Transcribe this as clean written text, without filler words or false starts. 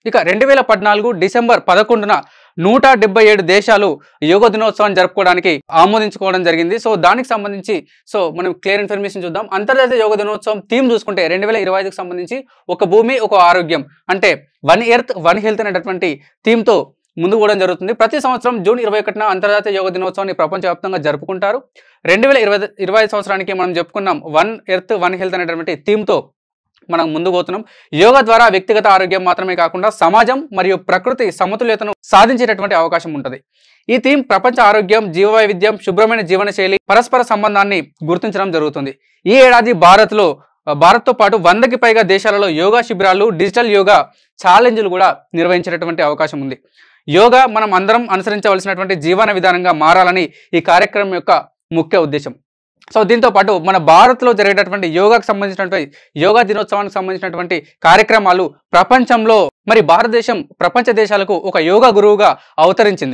ఇక 2014 డిసెంబర్ 11న 177 దేశాలు యోగా దినోత్సవాన్ని జరుపుకోవడానికి ఆమోదించుకోవడం జరిగింది. సో దానికి సంబంధించి మనం క్లియర్ ఇన్ఫర్మేషన్ చూద్దాం. అంతర్జాతీయ యోగా దినోత్సవం థీమ్ చూసుకుంటే 2025కి సంబంధించి ఒక భూమి ఒక ఆరోగ్యం అంటే వన్ ఎర్త్ వన్ హెల్త్ అనేటటువంటి థీమ్తో ముందుకు పోవడం జరుగుతుంది. ప్రతి సంవత్సరం జూన్ 21న అంతర్జాతీయ యోగా దినోత్సవాన్ని ప్రపంచవ్యాప్తంగా జరుపుకుంటారు. 2025 సంవత్సరానికి మనం చెప్పుకున్నాం వన్ ఎర్త్ వన్ హెల్త్ అనేటటువంటి థీమ్తో మనం ముందుకు పోతున్నాం. యోగా ద్వారా వ్యక్తిగత ఆరోగ్యం మాత్రమే కాకుండా సమాజం మరియు ప్రకృతి సమతుల్యతను సాధించేటటువంటి అవకాశం ఉంటుంది. ఈ థీమ్ ప్రపంచ ఆరోగ్యం, జీవవైవిధ్యం, శుభ్రమైన జీవనశైలి, పరస్పర సంబంధాన్ని గుర్తించడం జరుగుతుంది. ఈ ఏడాది భారత్తో పాటు 100కి పైగా దేశాలలో యోగా శిబిరాలు, డిజిటల్ యోగా ఛాలెంజ్లు కూడా నిర్వహించేటటువంటి అవకాశం ఉంది. యోగా మనం అందరం అనుసరించవలసినటువంటి జీవన విధానంగా మారాలని ఈ కార్యక్రమం యొక్క ముఖ్య ఉద్దేశం. సో దీంతో పాటు మన భారత్లో జరిగేటటువంటి యోగాకు సంబంధించినటువంటి యోగా దినోత్సవానికి సంబంధించినటువంటి కార్యక్రమాలు ప్రపంచంలో భారతదేశం ప్రపంచ దేశాలకు ఒక యోగా గురువుగా అవతరించింది.